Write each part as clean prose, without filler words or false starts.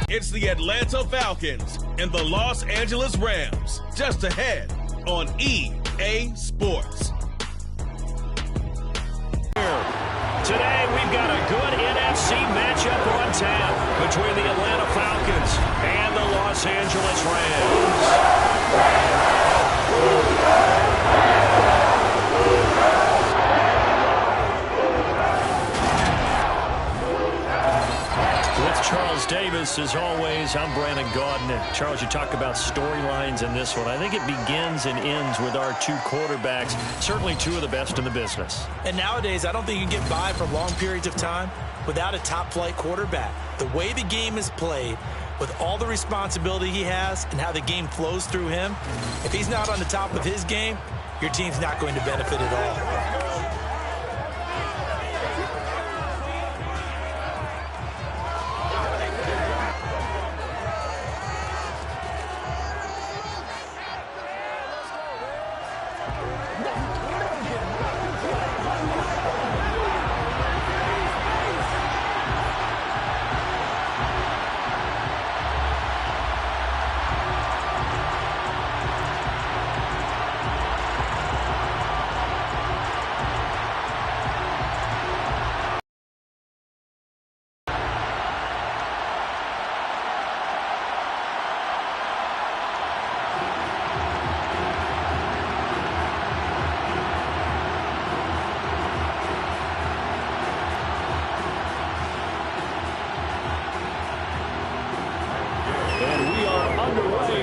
It's the Atlanta Falcons and the Los Angeles Rams, just ahead on EA Sports. Today, we've got a good NFC matchup on tap between the Atlanta Falcons and the Los Angeles Rams. Charles Davis, as always, I'm Brandon Gaudin. Charles, you talk about storylines in this one. I think it begins and ends with our two quarterbacks, certainly two of the best in the business. And nowadays, I don't think you can get by for long periods of time without a top-flight quarterback. The way the game is played, with all the responsibility he has and how the game flows through him, if he's not on the top of his game, your team's not going to benefit at all.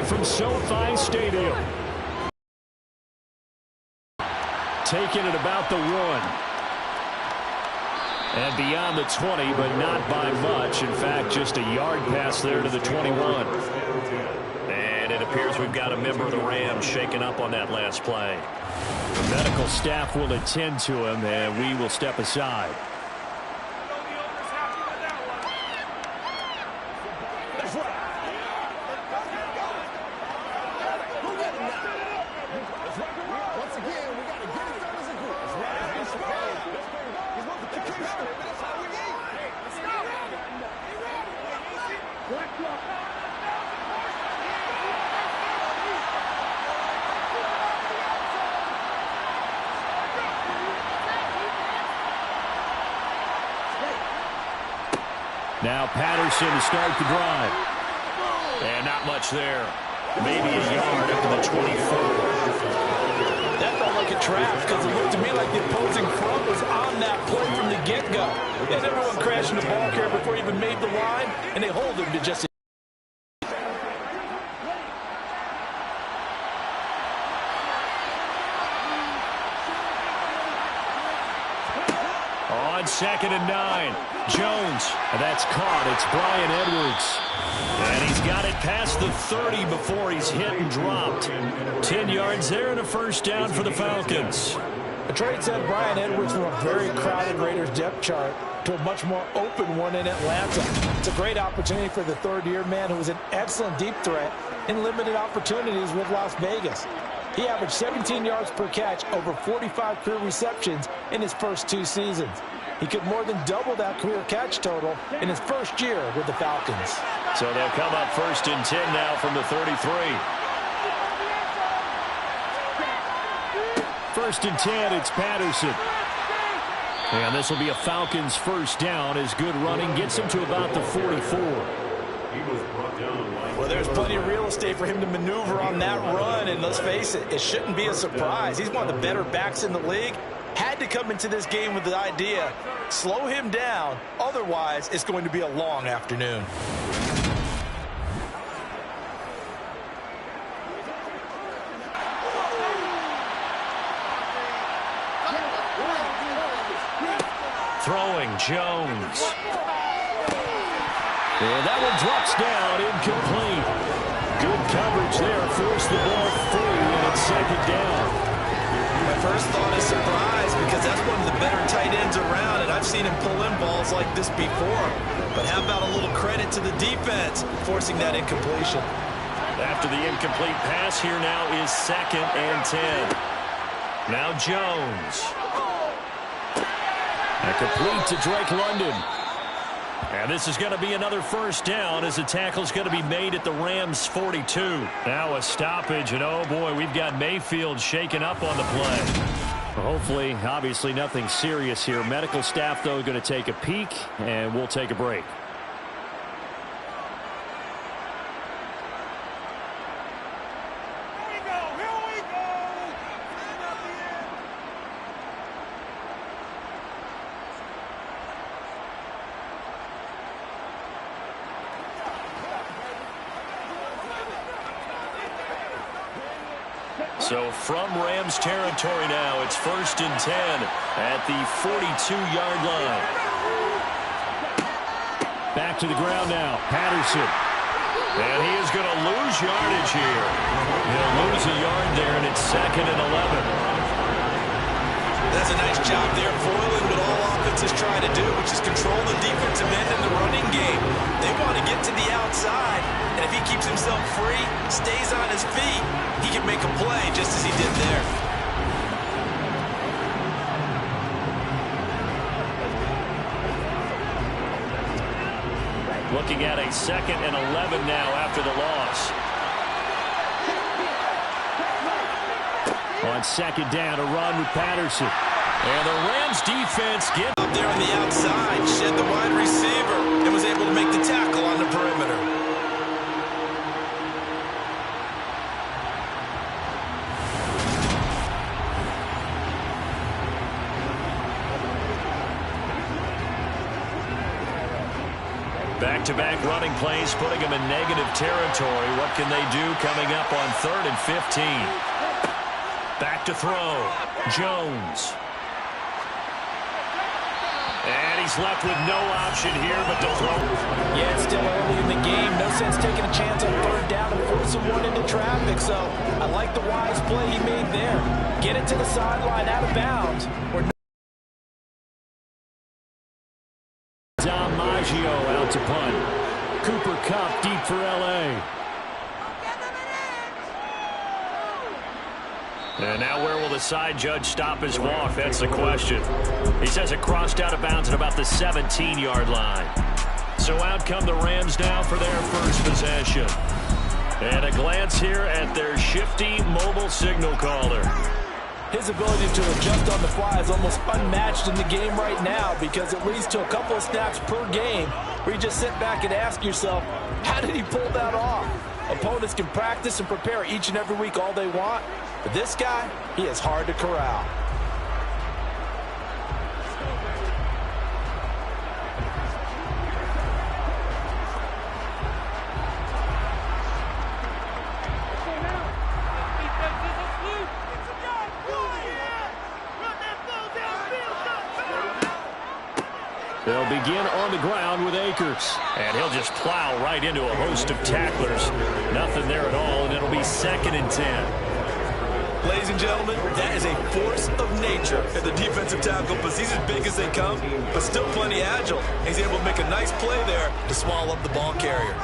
From SoFi Stadium. Taking it about the 1. And beyond the 20, but not by much. In fact, just a yard pass there to the 21. And it appears we've got a member of the Rams shaken up on that last play. The medical staff will attend to him, and we will step aside. Now Patterson to start the drive. And not much there. Maybe a yard up to the 24. That felt like a trap because it looked to me like the opposing front was on that play from the get-go. They had everyone crashing the ball carrier before he even made the line, and they hold him to just on 2nd and 9. Jones, and that's caught. It's Bryan Edwards. And he's got it past the 30 before he's hit and dropped. 10 yards there and a first down for the Falcons. The trade sent Bryan Edwards from a very crowded Raiders depth chart to a much more open one in Atlanta. It's a great opportunity for the third-year man who was an excellent deep threat in limited opportunities with Las Vegas. He averaged 17 yards per catch, over 45 career receptions in his first 2 seasons. He could more than double that career catch total in his first year with the Falcons. So they'll come up 1st and 10 now from the 33. 1st and 10, it's Patterson. And this will be a Falcons first down as good running gets him to about the 44. Well, there's plenty of real estate for him to maneuver on that run, and let's face it, it shouldn't be a surprise. He's one of the better backs in the league. Had to come into this game with the idea, slow him down, otherwise it's going to be a long afternoon. Throwing Jones. And that one drops down, incomplete. Good coverage there, forced the ball free, and it's 2nd down. My first thought is surprise because that's one of the better tight ends around, and I've seen him pull in balls like this before. But how about a little credit to the defense forcing that incompletion? After the incomplete pass, here now is 2nd and 10. Now Jones. And complete to Drake London. And this is going to be another first down as the tackle's going to be made at the Rams' 42. Now a stoppage, and oh boy, we've got Mayfield shaken up on the play. Hopefully, obviously nothing serious here. Medical staff, though, going to take a peek, and we'll take a break. So from Rams territory now, it's 1st and 10 at the 42-yard line. Back to the ground now, Patterson. And he is going to lose yardage here. He'll lose a yard there, and it's 2nd and 11. That's a nice job there, foiling what all offenses try to do, which is control the defensive end in the running game. They want to get to the outside, and if he keeps himself free, stays on his feet, he can make a play just as he did there. Looking at a 2nd and 11 now after the loss. On 2nd down, a run with Patterson. And the Rams defense get up there on the outside, shed the wide receiver, and was able to make the tackle on the perimeter. Back-to-back running plays, putting them in negative territory. What can they do coming up on 3rd and 15? Back to throw. Jones. And he's left with no option here but to throw. Yeah, it's still early in the game. No sense taking a chance on 3rd down and forcing one into traffic. So I like the wise play he made there. Get it to the sideline out of bounds. Dom Maggio out to punt. Cooper Kupp deep for L.A. And now where will the side judge stop his walk? That's the question. He says it crossed out of bounds at about the 17-yard line. So out come the Rams now for their first possession. And a glance here at their shifty mobile signal caller. His ability to adjust on the fly is almost unmatched in the game right now because it leads to a couple of snaps per game where you just sit back and ask yourself, how did he pull that off? Opponents can practice and prepare each and every week all they want, but this guy, he is hard to corral. They'll begin on the ground with Akers. And he'll just plow right into a host of tacklers. Nothing there at all, and it'll be 2nd and 10. Ladies and gentlemen, that is a force of nature at the defensive tackle because he's as big as they come, but still plenty agile. He's able to make a nice play there to swallow up the ball carrier.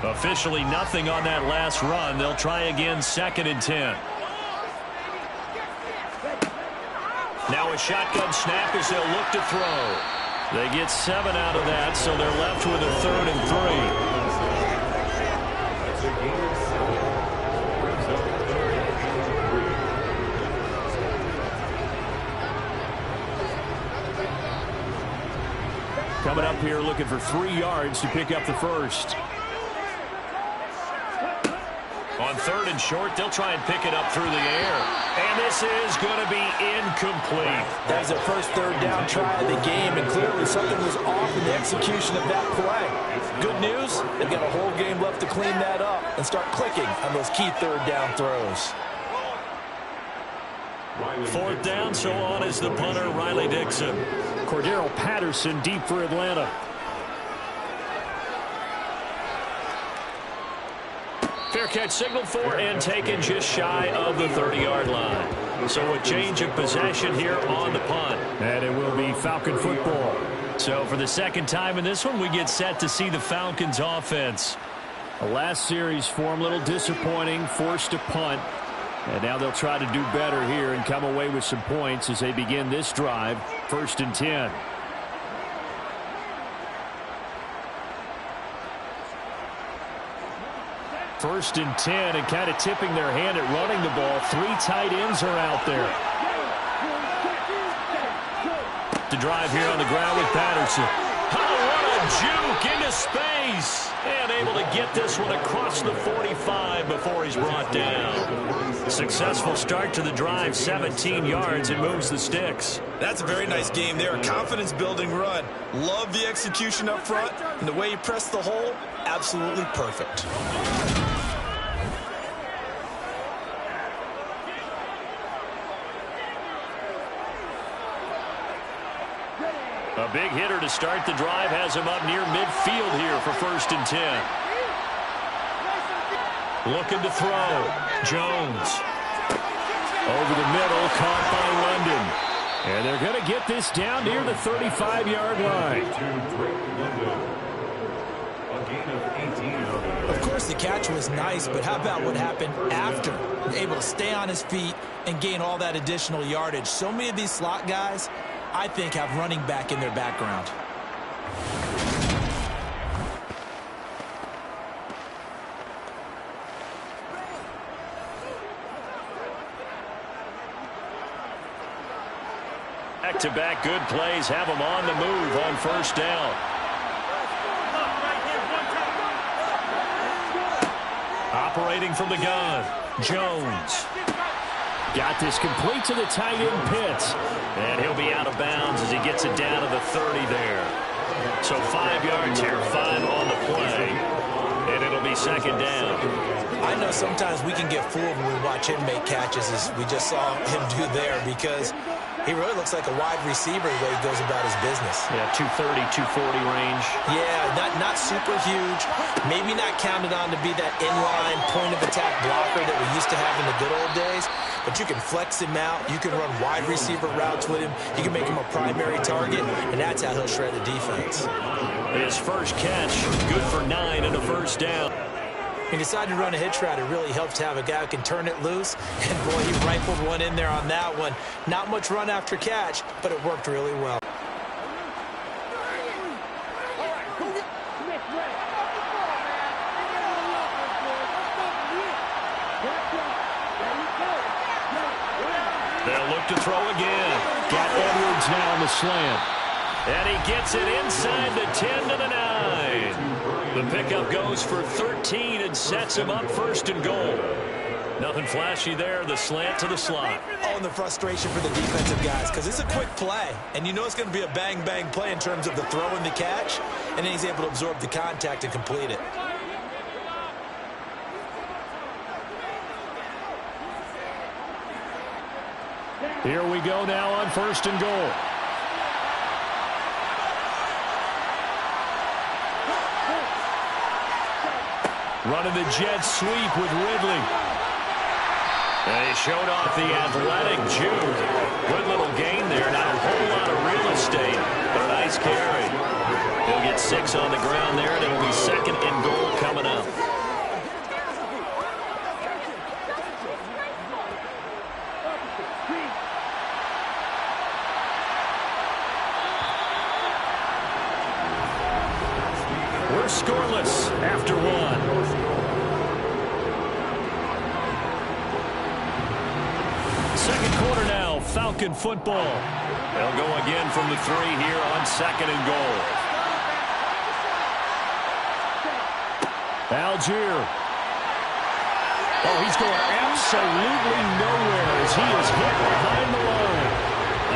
Officially nothing on that last run. They'll try again, 2nd and 10. Now a shotgun snap as they'll look to throw. They get 7 out of that, so they're left with a 3rd and 3. Coming up here looking for 3 yards to pick up the first. On 3rd and short, they'll try and pick it up through the air. And this is going to be incomplete. That was their first 3rd down try of the game, and clearly something was off in the execution of that play. Good news, they've got a whole game left to clean that up and start clicking on those key 3rd down throws. 4th down, so on is the punter, Riley Dixon. Cordero Patterson deep for Atlanta. Fair catch signaled for and taken just shy of the 30-yard line. So a change of possession here on the punt. And it will be Falcon football. So for the 2nd time in this one, we get set to see the Falcons offense. The last series for him, a little disappointing, forced to punt. And now they'll try to do better here and come away with some points as they begin this drive. 1st and 10. First and 10, and kind of tipping their hand at running the ball. 3 tight ends are out there. To drive here on the ground with Patterson. Oh, what a juke into space. And able to get this one across the 45 before he's brought down. Successful start to the drive, 17 yards, and moves the sticks. That's a very nice game there. Confidence-building run. Love the execution up front, and the way he pressed the hole, absolutely perfect. A big hitter to start the drive has him up near midfield here for 1st and 10. Looking to throw. Jones. Over the middle, caught by London. And they're going to get this down near the 35-yard line. Of course, the catch was nice, but how about what happened after? Able to stay on his feet and gain all that additional yardage. So many of these slot guys, I think, have running back in their background. Back-to-back good plays have them on the move on 1st down. Operating from the gun, Jones. Got this complete to the tight end Pitts. And he'll be out of bounds as he gets it down to the 30 there. So 5 yards here, 5 on the play. And it'll be 2nd down. I know sometimes we can get fooled when we watch him make catches, as we just saw him do there, because he really looks like a wide receiver the way he goes about his business. Yeah, 230, 240 range. Yeah, not super huge. Maybe not counted on to be that inline point-of-attack blocker that we used to have in the good old days. But you can flex him out. You can run wide receiver routes with him. You can make him a primary target, and that's how he'll shred the defense. His first catch, good for 9 and a 1st down. He decided to run a hitch route. It really helps to have a guy who can turn it loose. And, boy, he rifled one in there on that one. Not much run after catch, but it worked really well. They'll look to throw again. Got Edwards now on the slant. And he gets it inside the 10 to the 9. The pickup goes for 13 and sets him up 1st and goal. Nothing flashy there. The slant to the slot. Oh, and the frustration for the defensive guys, because it's a quick play. And you know it's going to be a bang-bang play in terms of the throw and the catch. And then he's able to absorb the contact and complete it. Here we go now on 1st and goal. Running the jet sweep with Ridley. And he showed off the athletic juke. Good little gain there. Not a whole lot of real estate, but a nice carry. He'll get 6 on the ground there, and it'll be 2nd and goal coming up. We're scoreless after 1. Second quarter now, Falcon football. They'll go again from the 3 here on 2nd and goal. Algier. Oh, he's going absolutely nowhere as he is hit behind the line.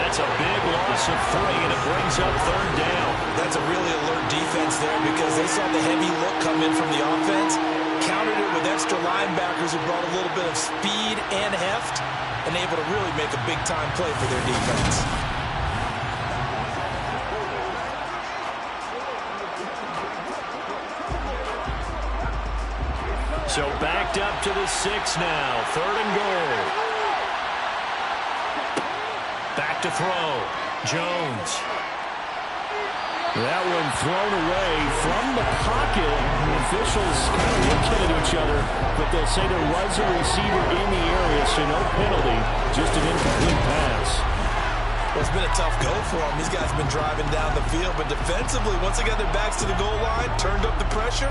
That's a big loss of 3, and it brings up 3rd down. That's a really alert defense there, because they saw the heavy look come in from the offense, countered it with extra linebackers who brought a little bit of speed and heft, and able to really make a big-time play for their defense. So backed up to the 6 now. 3rd and goal. Back to throw. Jones. That one thrown away from the pocket. The officials kind of looking at each other, but they'll say there was a receiver in the area, so no penalty, just an incomplete pass. Well, it's been a tough go for them. These guys have been driving down the field, but defensively, once they got their backs to the goal line, turned up the pressure,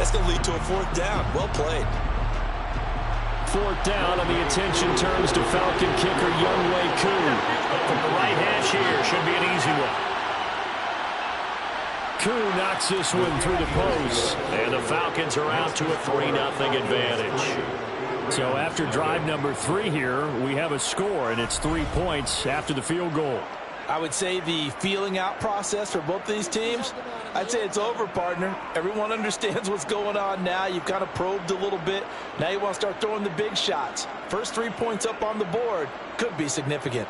that's going to lead to a 4th down. Well played. 4th down, and the attention turns to Falcon kicker Wk2. From the right hash here, should be an easy one. Koo knocks this one through the post, and the Falcons are out to a 3-0 advantage. So after drive number 3 here, we have a score, and it's 3 points after the field goal. I would say the feeling out process for both these teams, I'd say it's over, partner. Everyone understands what's going on now. You've kind of probed a little bit. Now you want to start throwing the big shots. First 3 points up on the board could be significant.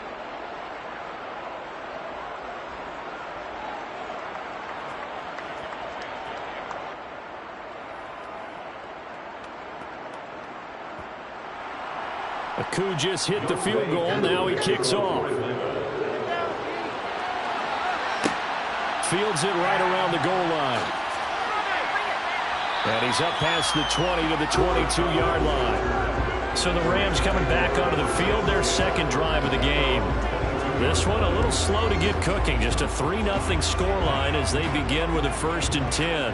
Koo just hit the field goal. Now he kicks off. Fields it right around the goal line. And he's up past the 20 to the 22-yard line. So the Rams coming back onto the field, their 2nd drive of the game. This one a little slow to get cooking. Just a 3-0 scoreline as they begin with a 1st and 10.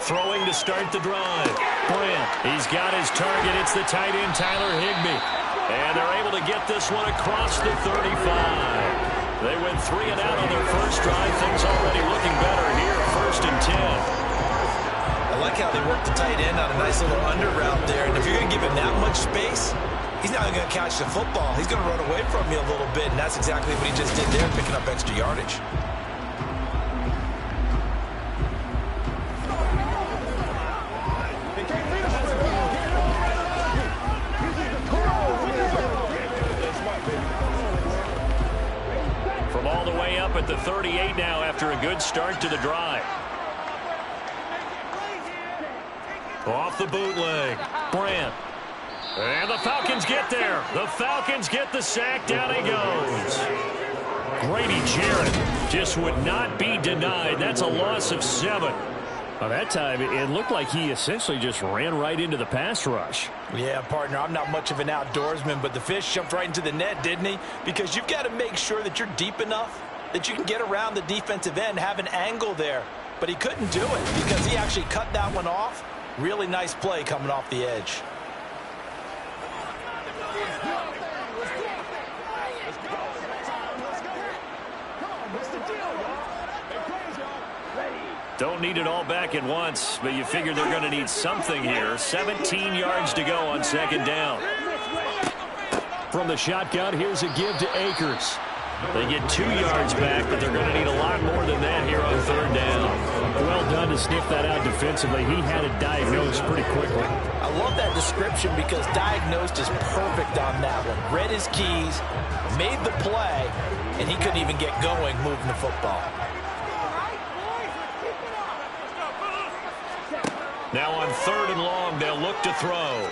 Throwing to start the drive. Brent, he's got his target. It's the tight end, Tyler Higbee. And they're able to get this one across the 35. They went 3 and out on their first drive. Things already looking better here. 1st and 10. I like how they work the tight end on a nice little under route there. And if you're going to give him that much space, he's not going to catch the football. He's going to run away from you a little bit, and that's exactly what he just did there, picking up extra yardage. At the 38 now after a good start to the drive. Off the bootleg. Brant. And the Falcons get there. The Falcons get the sack. Down he goes. Grady Jarrett just would not be denied. That's a loss of 7. By that time, it looked like he essentially just ran right into the pass rush. Yeah, partner, I'm not much of an outdoorsman, but the fish jumped right into the net, didn't he? Because you've got to make sure that you're deep enough that you can get around the defensive end, have an angle there. But he couldn't do it because he actually cut that one off. Really nice play coming off the edge. Don't need it all back at once, but you figure they're going to need something here. 17 yards to go on 2nd down. From the shotgun, here's a give to Akers. They get 2 yards back, but they're going to need a lot more than that here on 3rd down. Well done to sniff that out defensively. He had it diagnosed pretty quickly. I love that description because diagnosed is perfect on that one. Read his keys, made the play, and he couldn't even get going moving the football. Now on 3rd and long, they'll look to throw.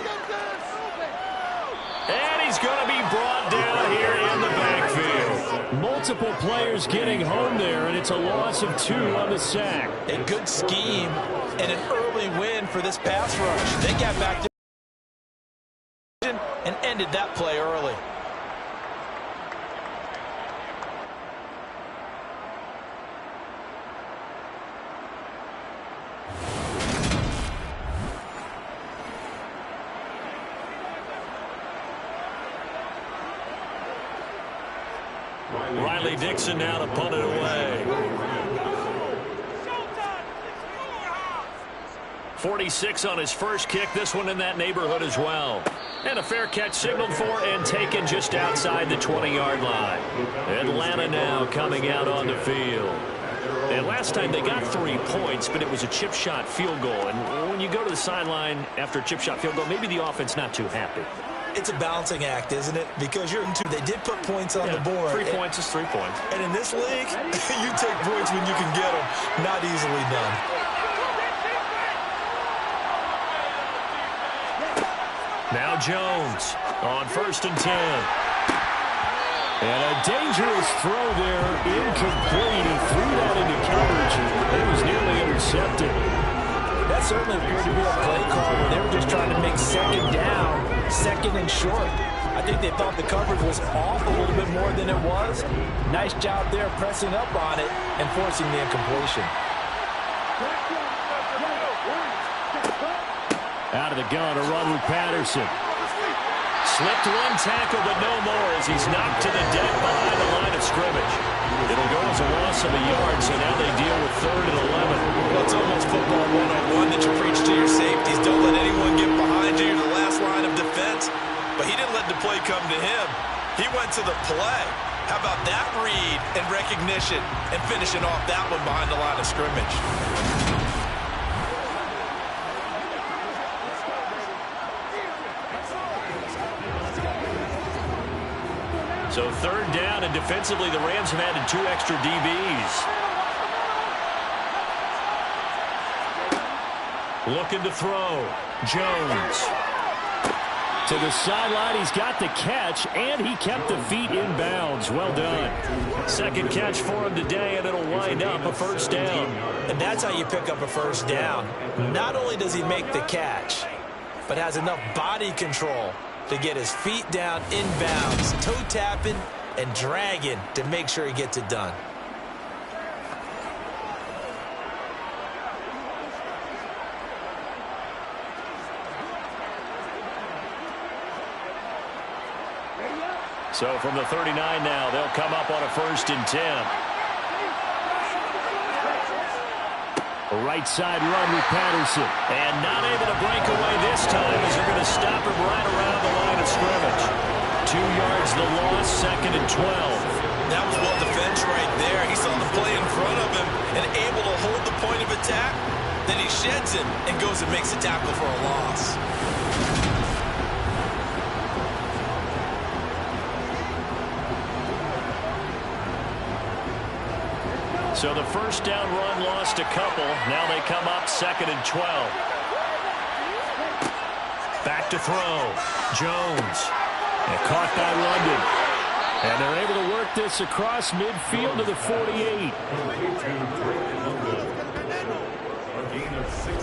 And he's going to be brought down here in the backfield. Multiple players getting home there, and it's a loss of 2 on the sack. A good scheme and an early win for this pass rush. They got back to and ended that play early. Riley Dixon now to punt it away. 46 on his first kick. This one in that neighborhood as well. And a fair catch signaled for and taken just outside the 20-yard line. Atlanta now coming out on the field. And last time they got 3 points, but it was a chip shot field goal. And when you go to the sideline after a chip shot field goal, maybe the offense not too happy. It's a balancing act, isn't it? Because they did put points on the board. 3 points is 3 points. And in this league, you take points when you can get them. Not easily done. Now Jones on 1st and 10. And a dangerous throw there, incomplete. He threw that into coverage. It was nearly intercepted. That certainly appeared to be a play call where they were just trying to make second down, second and short. I think they thought the coverage was off a little bit more than it was. Nice job there pressing up on it and forcing the incompletion. Out of the gun, a run with Patterson. Slipped one tackle, but no more as he's knocked to the deck behind the line of scrimmage. It'll go as a loss of a yard, so now they deal with 3rd and 11. Well, it's almost football 101 that you preach to your safeties. Don't let anyone get behind you. You're the last line of defense. But he didn't let the play come to him. He went to the play. How about that read and recognition and finishing off that one behind the line of scrimmage? So 3rd down, and defensively the Rams have added 2 extra DBs. Looking to throw. Jones. To the sideline, he's got the catch, and he kept the feet in bounds. Well done. 2nd catch for him today, and it'll wind up a 1st down. And that's how you pick up a 1st down. Not only does he make the catch, but has enough body control to get his feet down in bounds, toe tapping and dragging to make sure he gets it done. So from the 39 now, they'll come up on a 1st and 10. A right side run with Patterson. And not able to break away this time as they're going to stop him right around the line of scrimmage. 2 yards the loss, 2nd and 12. That was well defense right there. He saw the play in front of him and able to hold the point of attack. Then he sheds him and goes and makes a tackle for a loss. So the 1st down run lost a couple. Now they come up 2nd and 12. Back to throw. Jones. And caught by London. And they're able to work this across midfield to the 48.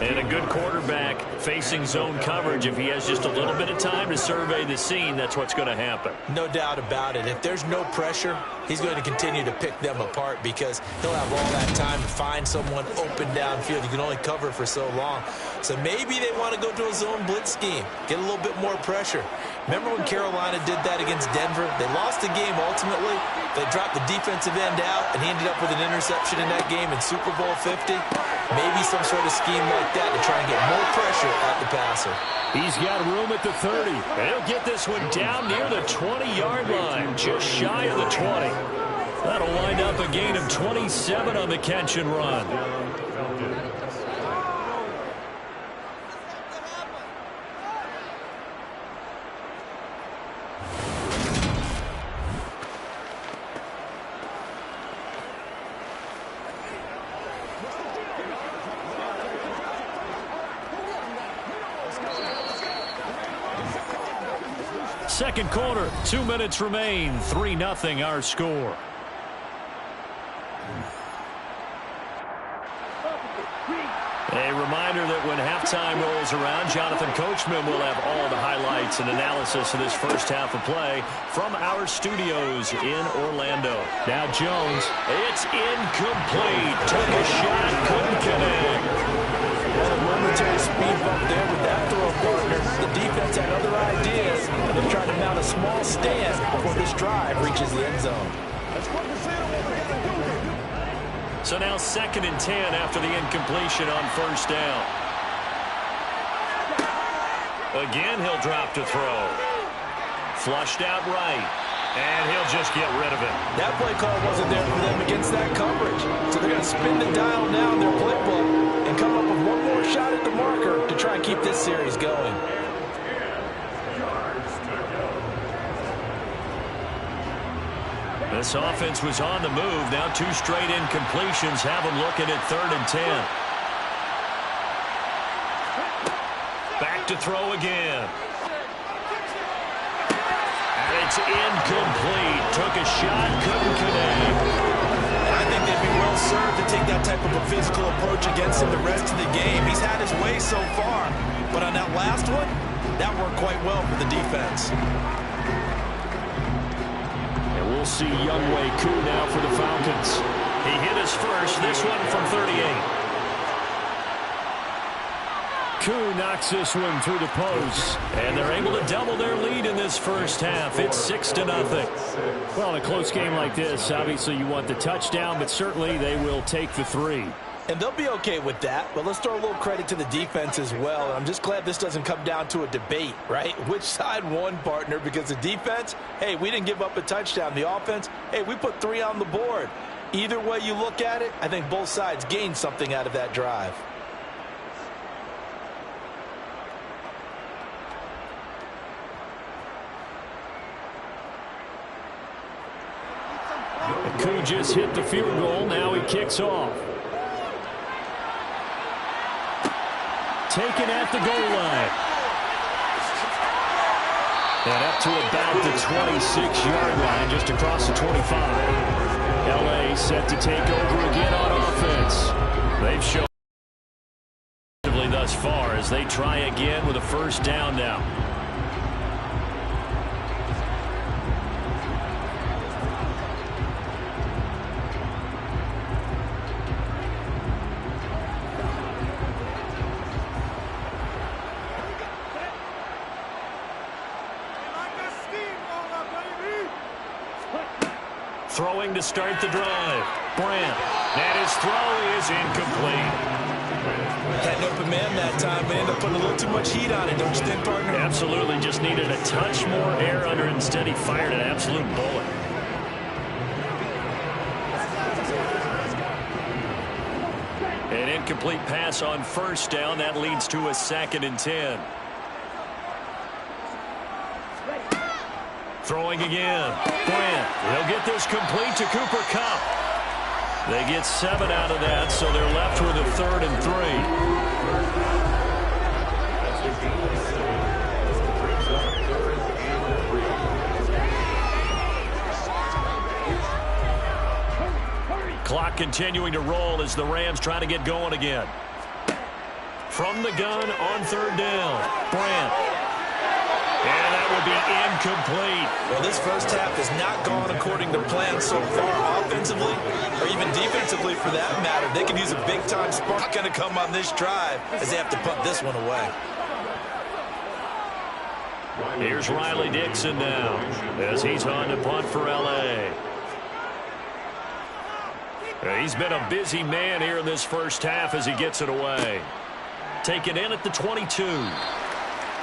And a good quarterback facing zone coverage. If he has just a little bit of time to survey the scene, that's what's going to happen. No doubt about it. If there's no pressure, he's going to continue to pick them apart because he'll have all that time to find someone open downfield. You can only cover for so long. So maybe they want to go to a zone blitz scheme, get a little bit more pressure. Remember when Carolina did that against Denver? They lost the game ultimately. They dropped the defensive end out, and he ended up with an interception in that game in Super Bowl 50. Maybe some sort of scheme like that to try and get more pressure at the passer. He's got room at the 30. And he'll get this one down near the 20-yard line, just shy of the 20. That'll wind up a gain of 27 on the catch and run. Second quarter, 2 minutes remain. 3-0 our score. A reminder that when halftime rolls around, Jonathan Coachman will have all the highlights and analysis of this first half of play from our studios in Orlando. Now Jones, it's incomplete. Took a shot, couldn't connect. A momentary speed bump there with that throw, partner. The defense had other ideas. They're trying to mount a small stand before this drive reaches the end zone. So now 2nd and 10 after the incompletion on 1st down. Again, he'll drop to throw. Flushed out right. And he'll just get rid of it. That play call wasn't there for them against that coverage. So they're going to spin the dial now in their playbook and come up with one more shot at the marker to try and keep this series going. This offense was on the move. Now 2 straight incompletions have them looking at 3rd and 10. Back to throw again. And it's incomplete. Took a shot, couldn't connect. I think they'd be well served to take that type of a physical approach against him the rest of the game. He's had his way so far, but on that last one, that worked quite well for the defense. And we'll see Wk2 now for the Falcons. He hit his first, this one from 38. Koo knocks this one through the post, and they're able to double their lead in this first half. It's 6-0. Well, in a close game like this, obviously you want the touchdown, but certainly they will take the 3. And they'll be okay with that, but let's throw a little credit to the defense as well. And I'm just glad this doesn't come down to a debate, right? Which side won, partner? Because the defense, hey, we didn't give up a touchdown. The offense, hey, we put 3 on the board. Either way you look at it, I think both sides gained something out of that drive. Koo just hit the field goal. Now he kicks off. Taken at the goal line. And up to about the 26-yard line, just across the 25. LA set to take over again on offense. They've shown thus far as they try again with a first down now. Throwing to start the drive. Brandt. And his throw is incomplete. Had an open man that time, but ended up putting a little too much heat on it, don't you think, partner? Absolutely. Just needed a touch more air under it. Instead, he fired an absolute bullet. An incomplete pass on first down. That leads to a 2nd and 10. Throwing again. Brandt. They'll get this complete to Cooper Kupp. They get 7 out of that, so they're left with a 3rd and 3. Clock continuing to roll as the Rams try to get going again. From the gun on 3rd down. Brandt. And that would be incomplete. Well, this first half has not gone according to plan so far, offensively or even defensively for that matter. They could use a big-time spark going to come on this drive as they have to punt this one away. Here's Riley Dixon now as he's on to punt for L.A. He's been a busy man here in this first half as he gets it away. Taken in at the 22.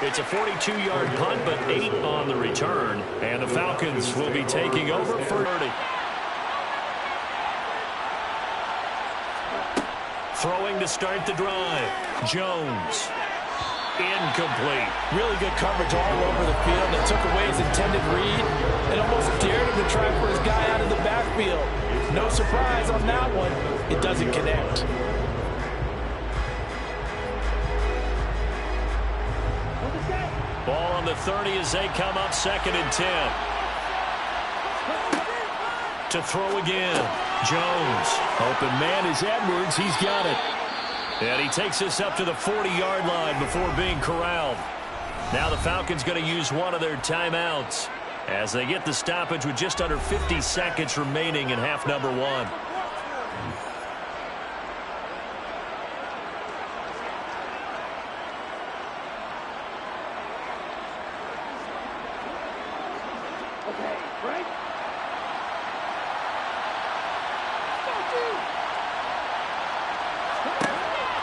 It's a 42-yard punt, but 8 on the return. And the Falcons will be taking over for 30. Throwing to start the drive. Jones. Incomplete. Really good coverage all over the field. It took away his intended read and almost dared him to try for his guy out of the backfield. No surprise on that one. It doesn't connect. Ball on the 30 as they come up 2nd and 10. To throw again. Jones. Open man is Edwards. He's got it. And he takes this up to the 40-yard line before being corralled. Now the Falcons going to use one of their timeouts as they get the stoppage with just under 50 seconds remaining in half number 1.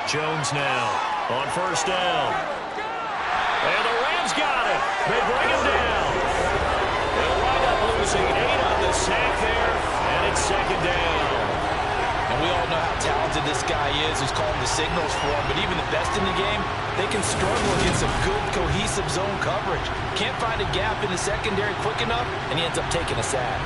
Jones now on first down. And the Rams got it. They bring him down. They'll wind up losing 8 on the sack there, and it's 2nd down. And we all know how talented this guy is who's calling the signals for him, but even the best in the game, they can struggle against some good cohesive zone coverage. Can't find a gap in the secondary quick enough, and he ends up taking a sack.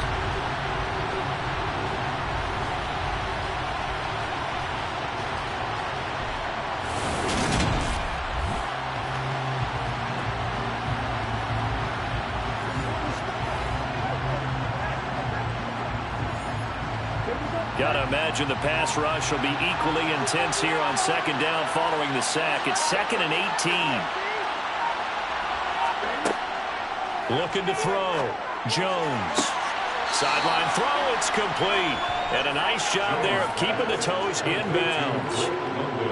Gotta imagine the pass rush will be equally intense here on second down following the sack. It's 2nd and 18. Looking to throw. Jones. Sideline throw. It's complete. And a nice job there of keeping the toes in bounds.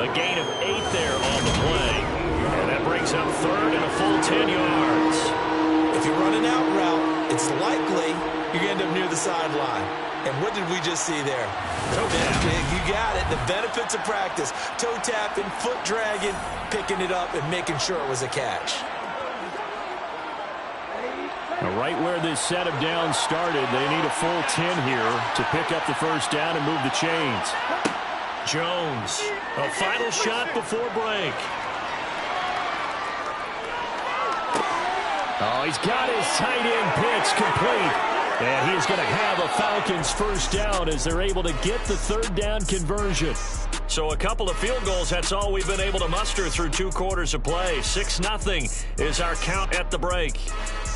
A gain of 8 there on the play. And that brings up 3rd and a full 10 yards. If you run an out route, it's likely you're going to end up near the sideline. And what did we just see there? Toe tap. You got it. The benefits of practice. Toe tapping, foot dragging, picking it up, and making sure it was a catch. Now, right where this set of downs started, they need a full 10 here to pick up the first down and move the chains. Jones, a final shot before break. Oh, he's got his tight end pitch complete. And he's going to have a Falcons first down as they're able to get the 3rd down conversion. So a couple of field goals, that's all we've been able to muster through 2 quarters of play. 6-0 is our count at the break.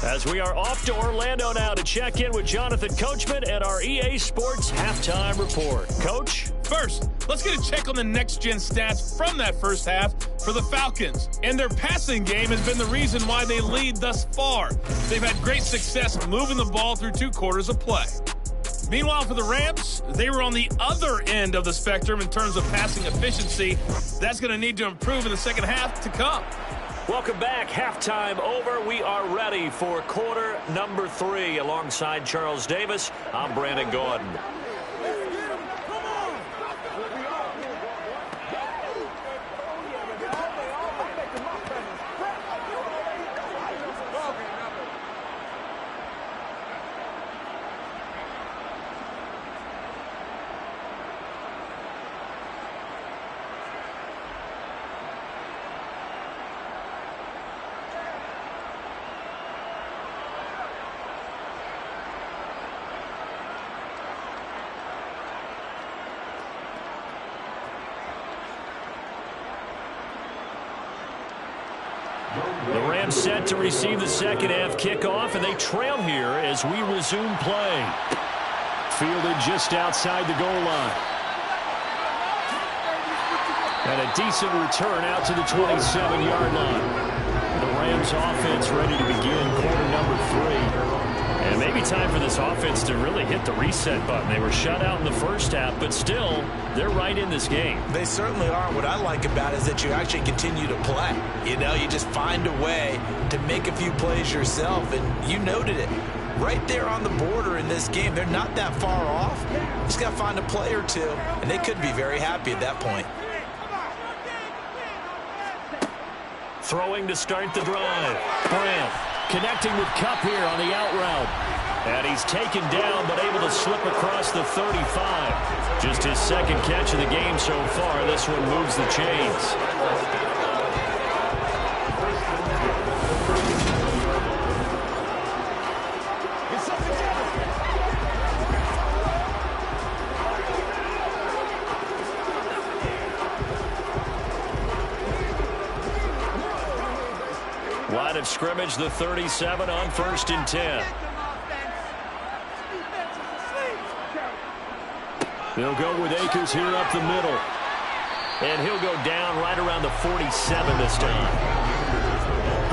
As we are off to Orlando now to check in with Jonathan Coachman and our EA Sports Halftime Report. Coach? First, let's get a check on the next-gen stats from that first half for the Falcons. And their passing game has been the reason why they lead thus far. They've had great success moving the ball through 2 quarters of play. Meanwhile, for the Rams, they were on the other end of the spectrum in terms of passing efficiency. That's going to need to improve in the second half to come. Welcome back. Halftime over. We are ready for quarter number 3. Alongside Charles Davis, I'm Brandon Gordon. The Rams set to receive the second half kickoff, and they trail here as we resume play. Fielded just outside the goal line. And a decent return out to the 27-yard line. The Rams offense ready to begin quarter number 3. And maybe time for this offense to really hit the reset button. They were shut out in the first half, but still, they're right in this game. They certainly are. What I like about it is that you actually continue to play. You know, you just find a way to make a few plays yourself, and you noted it. Right there on the border in this game, they're not that far off. Just got to find a play or two, and they could be very happy at that point. Throwing to start the drive. Brand connecting with Kupp here on the out route. And he's taken down but able to slip across the 35. Just his second catch of the game so far. This one moves the chains. Line of scrimmage, the 37 on 1st and 10. They'll go with Akers here up the middle. And he'll go down right around the 47 this time.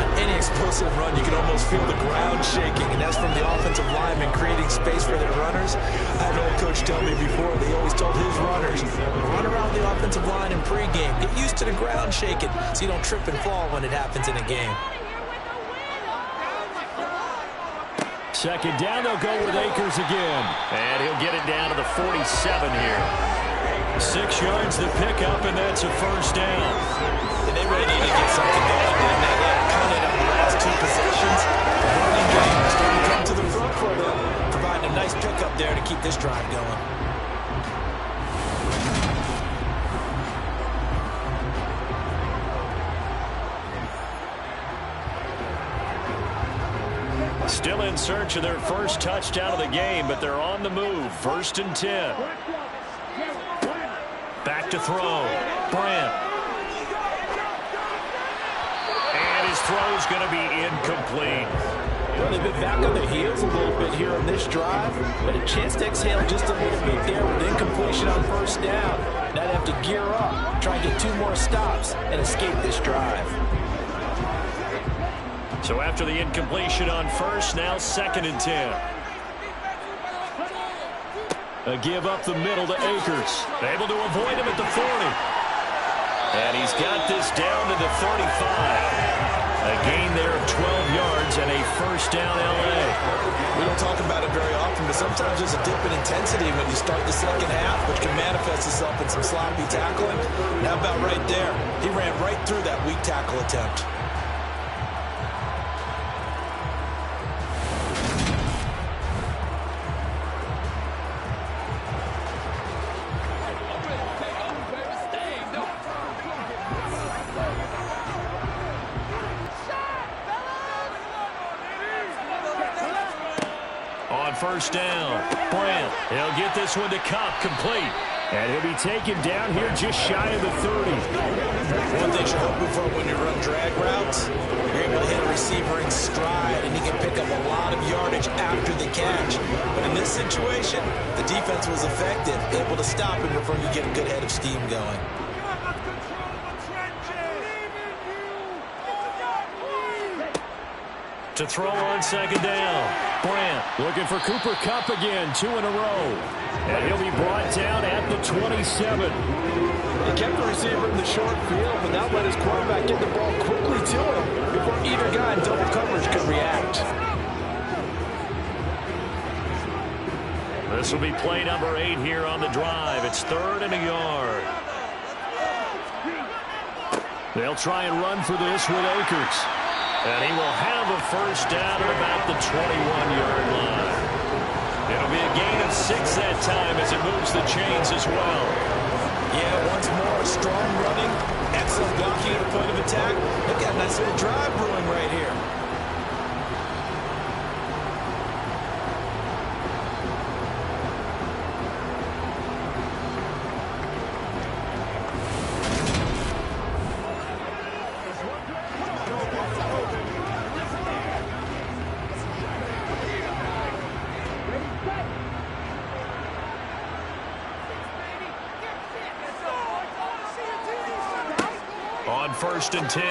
On any explosive run, you can almost feel the ground shaking, and that's from the offensive linemen creating space for their runners. I had an old coach tell me before, they always told his runners, run around the offensive line in pregame. Get used to the ground shaking so you don't trip and fall when it happens in a game. Second down, they'll go with Akers again. And he'll get it down to the 47 here. 6 yards the pickup, and that's a first down. And they really need to get something going. And they counted on the last 2 possessions. The running game is starting to come to the front for them, providing a nice pickup there to keep this drive going. Still in search of their first touchdown of the game, but they're on the move. 1st and 10. Back to throw. Brand. And his throw's going to be incomplete. Well, they've been back on their heels a little bit here on this drive, but a chance to exhale just a little bit there with incompletion on first down. Now they have to gear up, try and get 2 more stops, and escape this drive. So after the incompletion on first, now 2nd and 10. A give up the middle to Akers. Able to avoid him at the 40. And he's got this down to the 35. A gain there of 12 yards and a first down L.A. We don't talk about it very often, but sometimes there's a dip in intensity when you start the second half, which can manifest itself in some sloppy tackling. Now about right there. He ran right through that weak tackle attempt. First down. Brandt. He'll get this one to Cup, complete. And he'll be taken down here just shy of the 30. One thing you're hoping for when you run drag routes, you're able to hit a receiver in stride, and he can pick up a lot of yardage after the catch. But in this situation, the defense was effective, able to stop him before you get a good head of steam going. To throw on second down. Brandt looking for Cooper Kupp again, 2 in a row. And he'll be brought down at the 27. He kept the receiver in the short field, but now let his quarterback get the ball quickly to him before either guy in double coverage could react. This will be play number 8 here on the drive. It's 3rd and a yard. They'll try and run for this with Akers. And he will have a first down at about the 21-yard line. It'll be a gain of 6 that time as it moves the chains as well. Yeah, once more, strong running, excellent blocking at the point of attack. Look at a nice little drive brewing right here. First and 10.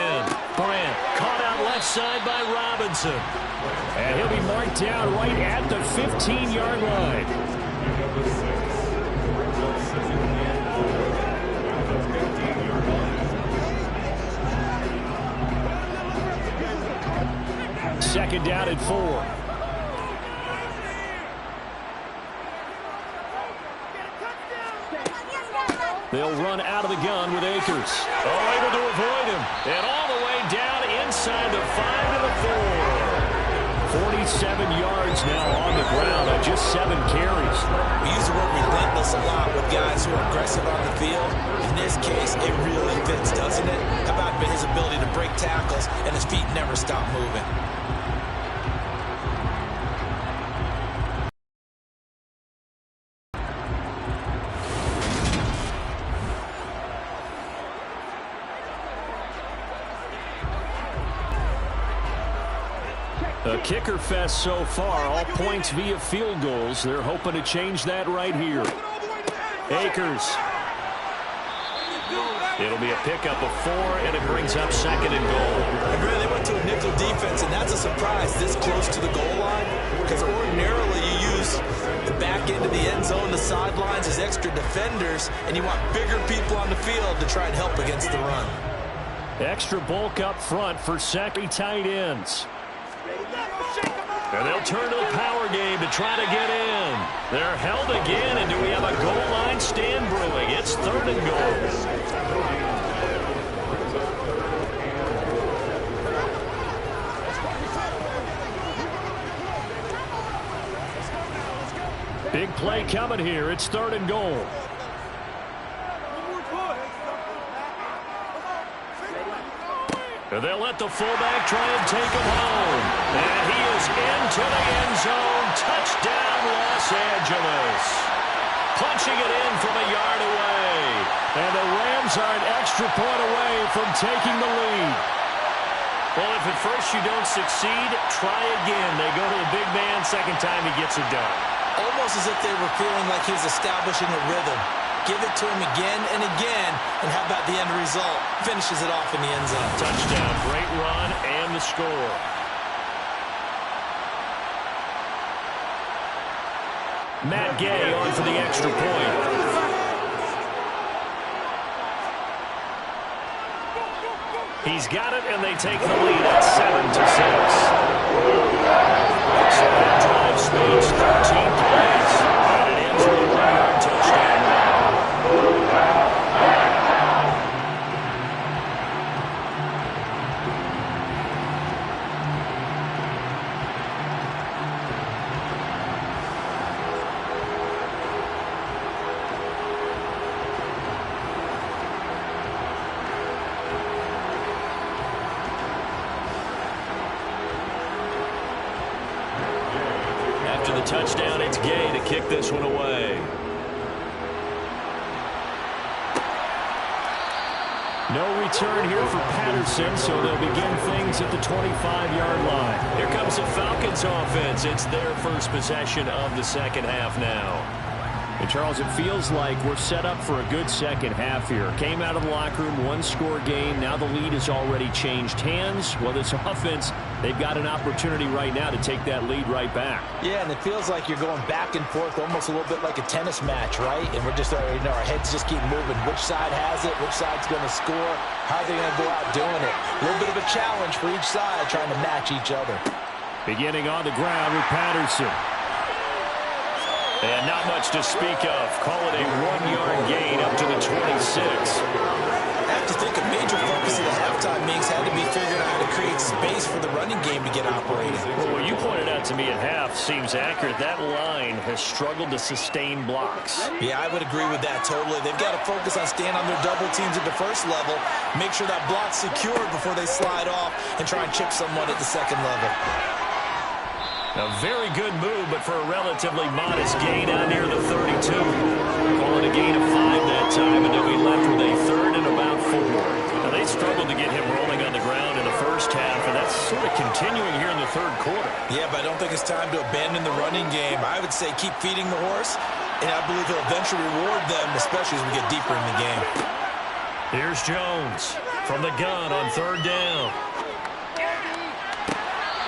Brandt caught out left side by Robinson. And he'll be marked down right at the 15-yard line. Second down at 4. They'll run out of the gun with Akers. Oh, able to avoid him. And all the way down inside the 5 to the 4. 47 yards now on the ground on just 7 carries. We use the word relentless a lot with guys who are aggressive on the field. In this case, it really fits, doesn't it? How about his ability to break tackles and his feet never stop moving? A kicker fest so far, all points via field goals. They're hoping to change that right here. Akers. It'll be a pickup of 4, and it brings up 2nd and goal. And really, they went to a nickel defense, and that's a surprise this close to the goal line, because ordinarily you use the back end of the end zone, the sidelines as extra defenders, and you want bigger people on the field to try and help against the run. Extra bulk up front for second tight ends. And they'll turn to the power game to try to get in. They're held again, and do we have a goal line stand brewing? It's 3rd and goal. Big play coming here. It's 3rd and goal. And they'll let the fullback try and take him home. And he is into the end zone. Touchdown, Los Angeles. Punching it in from a yard away. And the Rams are an extra point away from taking the lead. Well, if at first you don't succeed, try again. They go to the big man. Second time he gets it done. Almost as if they were feeling like he was establishing a rhythm. Give it to him again and again, and how about the end result? Finishes it off in the end zone. Touchdown, great run, and the score. Matt Gay on for the extra point. He's got it, and they take the lead at 7-6. So that drive spans 13 plays, and it ends with a 1-yard touchdown. After the touchdown, it's Gay to kick this one away. No return here for Patterson, so they'll begin things at the 25-yard line. Here comes the Falcons offense. It's their first possession of the second half now. And Charles, it feels like we're set up for a good second half here. Came out of the locker room, one-score game. Now the lead has already changed hands. Well, this offense, they've got an opportunity right now to take that lead right back. Yeah, and it feels like you're going back and forth, almost a little bit like a tennis match, right? And we're just, our heads just keep moving. Which side has it? Which side's going to score? How are they going to go out doing it? A little bit of a challenge for each side, trying to match each other. Beginning on the ground with Patterson. And not much to speak of. Call it a 1-yard gain up to the 26. I have to think a major focus of the halftime meetings had to be figuring out how to create space for the running game to get operating. Well, what you pointed out to me at half seems accurate. That line has struggled to sustain blocks. Yeah, I would agree with that totally. They've got to focus on staying on their double teams at the first level, make sure that block's secured before they slide off, and try and chip someone at the second level. A very good move, but for a relatively modest gain out near the 32. Call it a gain of 5 that time, and they'll be left with a third and about 4. Now, they struggled to get him rolling on the ground in the first half, and that's sort of continuing here in the third quarter. Yeah, but I don't think it's time to abandon the running game. I would say keep feeding the horse, and I believe he'll eventually reward them, especially as we get deeper in the game. Here's Jones from the gun on third down.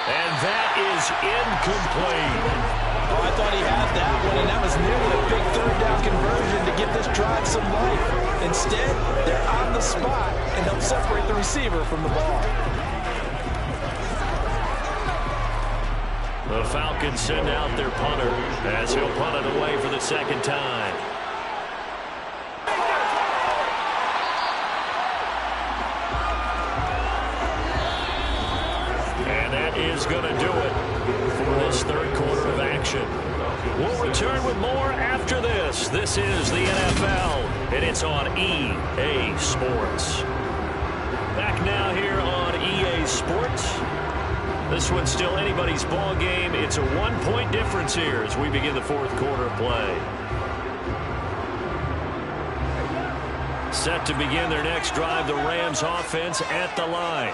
And that is incomplete. Oh, I thought he had that one, and that was nearly a big third down conversion to give this drive some life. Instead, they're on the spot and help separate the receiver from the ball. The Falcons send out their punter as he'll punt it away for the second time. Is going to do it for this third quarter of action. We'll return with more after this. This is the NFL, and it's on EA Sports. Back now here on EA Sports. This one's still anybody's ball game. It's a 1-point difference here as we begin the fourth quarter of play. Set to begin their next drive, the Rams offense at the line.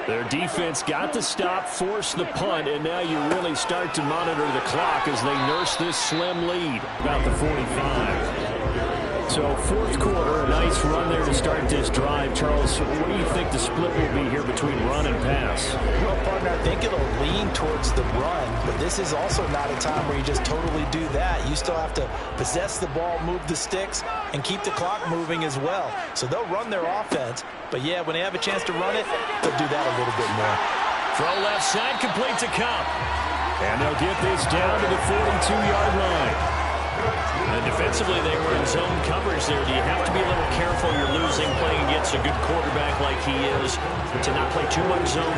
Their defense got the stop, forced the punt, and now you really start to monitor the clock as they nurse this slim lead about the 45. So fourth quarter, a nice run there to start this drive. Charles, what do you think the split will be here between run and pass? Well, partner, I think it'll lean towards the run, but this is also not a time where you just totally do that. You still have to possess the ball, move the sticks, and keep the clock moving as well. So they'll run their offense, but yeah, when they have a chance to run it, they'll do that a little bit more. Throw left side, complete to Cup. And they'll get this down to the 42-yard line. And defensively, they were in zone coverage there. Do you have to be a little careful? You're losing playing against a good quarterback like he is to not play too much zone.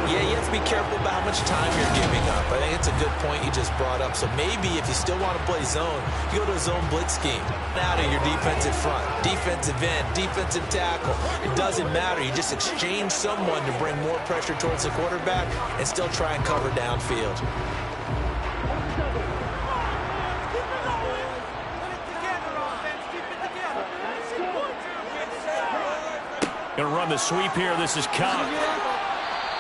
Yeah, you have to be careful about how much time you're giving up. I think it's a good point you just brought up. So maybe if you still want to play zone, you go to a zone blitz scheme. Out of your defensive front, defensive end, defensive tackle. It doesn't matter. You just exchange someone to bring more pressure towards the quarterback and still try and cover downfield. Going to run the sweep here. This is Cobb.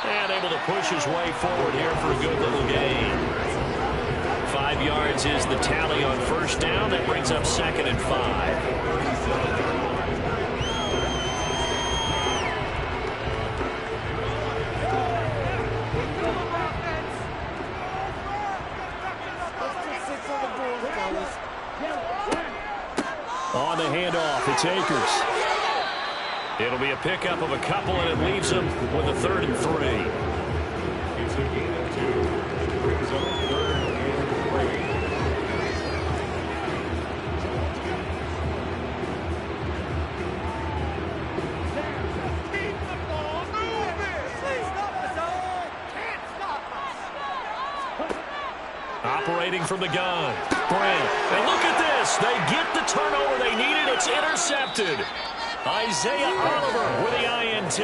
And able to push his way forward here for a good little gain. 5 yards is the tally on first down. That brings up 2nd and 5. On the handoff, it's Akers. It'll be a pickup of a couple, and it leaves him with a 3rd and 3. Operating from the gun. Brand. And look at this. They get the turnover they needed. It's intercepted. Isaiah Oliver with the INT.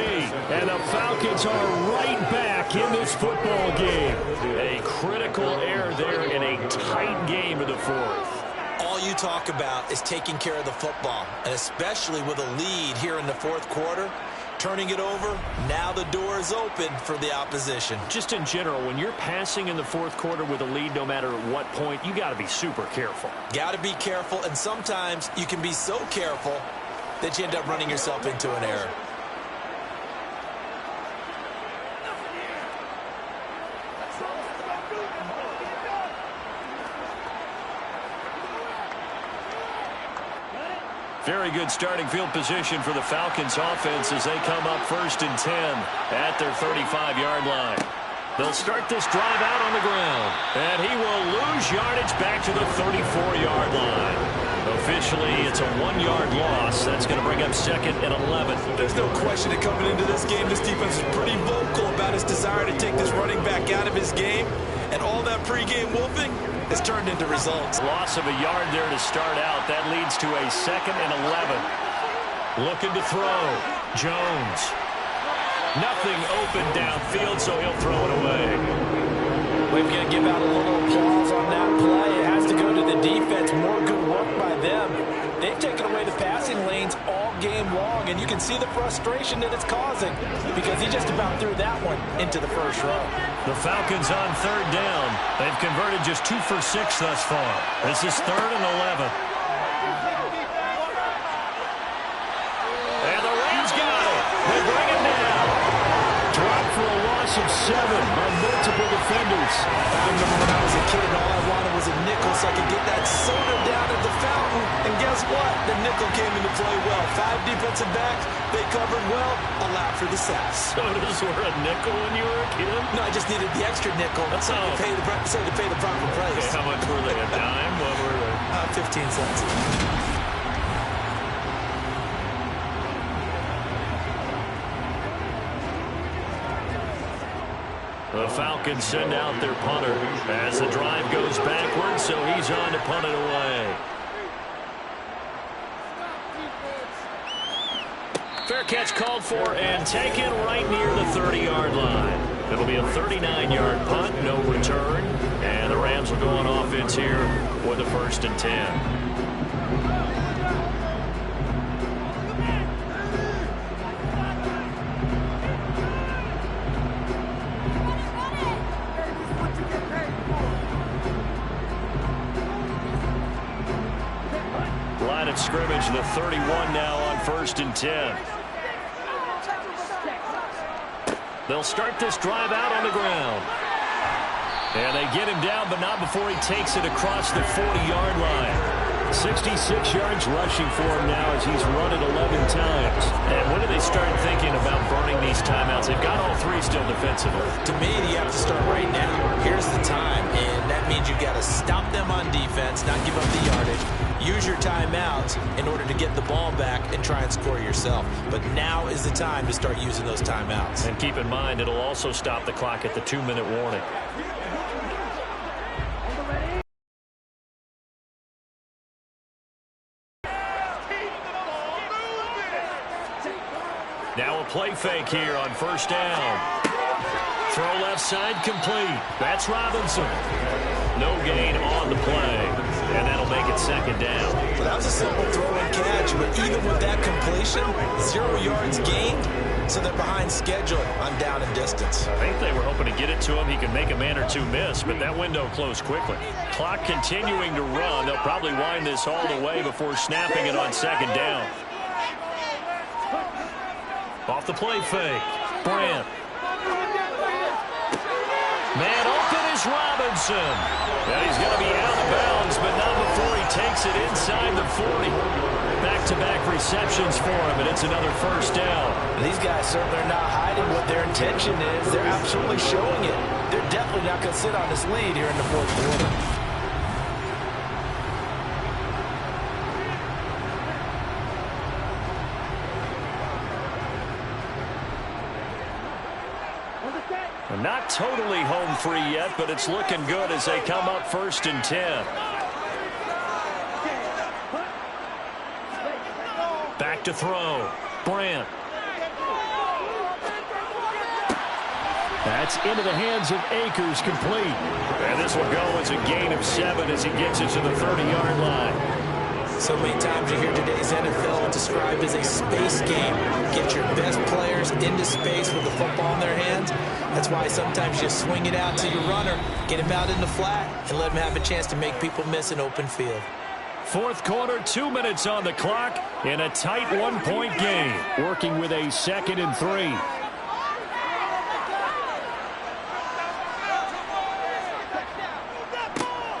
And the Falcons are right back in this football game. A critical error there in a tight game to the 4th. All you talk about is taking care of the football, and especially with a lead here in the 4th quarter. Turning it over, now the door is open for the opposition. Just in general, when you're passing in the 4th quarter with a lead, no matter at what point, you got to be super careful. Got to be careful, and sometimes you can be so careful that you end up running yourself into an error. Very good starting field position for the Falcons offense as they come up 1st and 10 at their 35-yard line. They'll start this drive out on the ground, and he will lose yardage back to the 34-yard line. Officially, it's a 1-yard loss. That's going to bring up 2nd and 11. There's no question that coming into this game, this defense is pretty vocal about his desire to take this running back out of his game, and all that pregame wolfing has turned into results. Loss of a yard there to start out. That leads to a 2nd and 11. Looking to throw. Jones. Nothing open downfield, so he'll throw it away. We're going to give out a little applause on that play. It has to go to the defense. More good work by them. They've taken away the passing lanes all game long, and you can see the frustration that it's causing because he just about threw that one into the 1st row. The Falcons on 3rd down. They've converted just 2 for 6 thus far. This is 3rd and 11. And the Rams got it. They bring it down. Drop for a loss of 7 on multiple defenders. I remember when I was a kid and all I wanted was a nickel so I could get that soda down at the fountain. And guess what? The nickel came into play well. 5 defensive backs. They covered well. Allowed for the sacks. Sodas were a nickel when you were a kid? No, I just needed the extra nickel so to pay the proper price. Okay, how much were they? A dime? What were they? 15 cents. The Falcons send out their punter as the drive goes backwards, so he's on to punt it away. Fair catch called for and taken right near the 30-yard line. It'll be a 39-yard punt, no return, and the Rams will go on offense here with a 1st and 10. Line of scrimmage, the 31 now on 1st and 10. They'll start this drive out on the ground. And they get him down, but not before he takes it across the 40-yard line. 66 yards rushing for him now as he's run it 11 times. And when do they start thinking about burning these timeouts? They've got all 3 still defensively. To me, you have to start right now. Here's the time, and that means you've got to stop them on defense, not give up the yardage. Use your timeouts in order to get the ball back and try and score yourself. But now is the time to start using those timeouts. And keep in mind, it'll also stop the clock at the 2-minute warning. Now a play fake here on 1st down. Throw left side complete. That's Robinson. No gain on the play. and that'll make it second down. Well, that was a simple throw and catch, but even with that completion, 0 yards gained, so they're behind schedule on down and distance. I think they were hoping to get it to him. He could make a man or two miss, but that window closed quickly. Clock continuing to run. They'll probably wind this all the way before snapping it on second down. Off the play fake. Brandt. Man open is Robinson. And he's going to be out of bounds, but not before he takes it inside the 40. Back-to-back receptions for him, and it's another first down. These guys certainly are not hiding what their intention is. They're absolutely showing it. They're definitely not going to sit on this lead here in the fourth quarter. Not totally home free yet, but it's looking good as they come up 1st and 10. Back to throw. Brandt. That's into the hands of Akers, complete. And this will go as a gain of 7 as he gets it to the 30-yard line. So many times you hear today's NFL described as a space game. Get your best players into space with the football in their hands. That's why sometimes you swing it out to your runner, get him out in the flat, and let him have a chance to make people miss an open field. Fourth quarter, 2 minutes on the clock in a tight one-point game. Working with a 2nd and 3.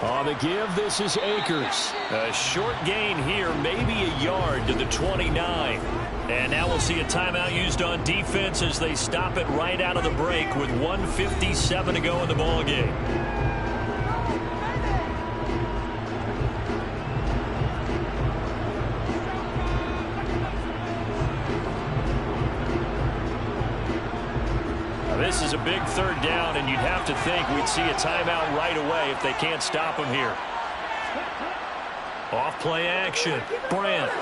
On the give, this is Akers. A short gain here, maybe a yard to the 29. And now we'll see a timeout used on defense as they stop it right out of the break with 1:57 to go in the ballgame. This is a big 3rd down, and you'd have to think we'd see a timeout right away if they can't stop him here. Off play action. Brandt.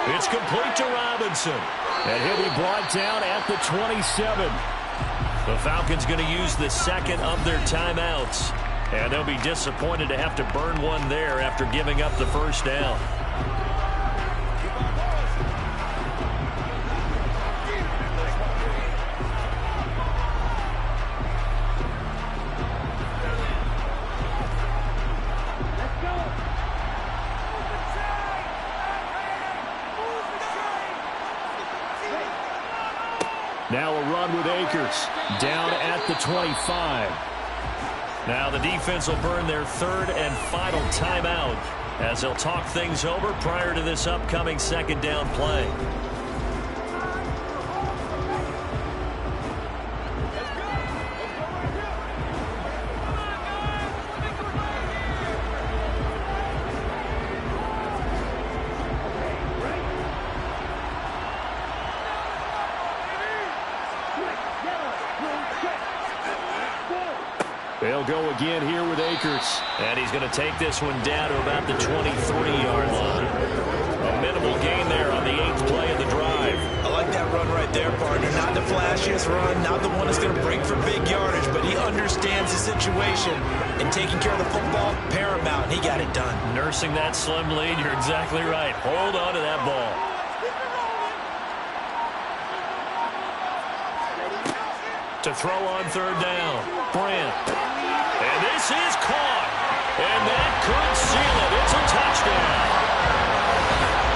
It's complete to Robinson. And he'll be brought down at the 27. The Falcons going to use the 2nd of their timeouts. And they'll be disappointed to have to burn one there after giving up the 1st down. Now a run with Akers down at the 25. Now the defense will burn their 3rd and final timeout as they'll talk things over prior to this upcoming 2nd down play. They'll go again here with Akers. And he's going to take this one down to about the 23-yard line. A minimal gain there on the 8th play of the drive. I like that run right there, partner. Not the flashiest run, not the one that's going to break for big yardage, but he understands the situation. And taking care of the football, paramount. He got it done. Nursing that slim lead, you're exactly right. Hold on to that ball. To throw on 3rd down. Brandt. And this is caught. And that could seal it. It's a touchdown.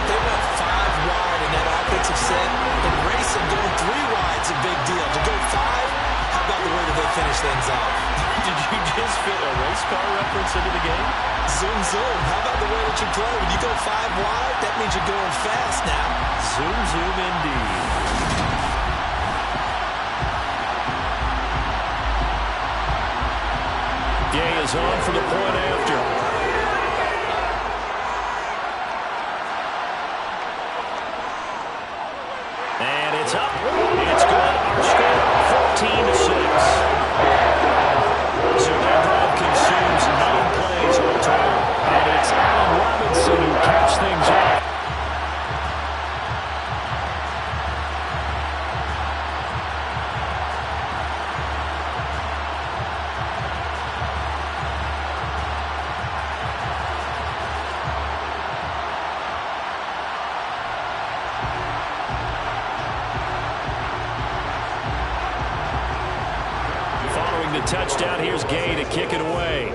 They went 5 wide in that offensive set. And racing going 3 wide is a big deal. To go 5, how about the way that they finish things off? Did you just fit a race car reference into the game? Zoom, zoom. How about the way that you play? When you go 5 wide, that means you're going fast now. Zoom, zoom indeed. Gay is on for the point after. And it's up. It's good. Our score, 14-6. So that drive consumes 9 plays all total. And it's Allen Robinson who caps things off. touchdown. Here's Gay to kick it away.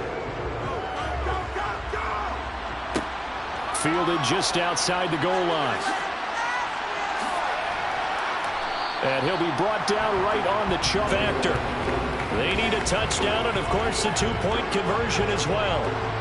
Fielded just outside the goal line. And he'll be brought down right on the chalk factor. They need a touchdown and, of course, a two-point conversion as well.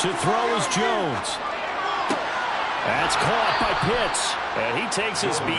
To throw is Jones. That's caught by Pitts. And he takes his beat.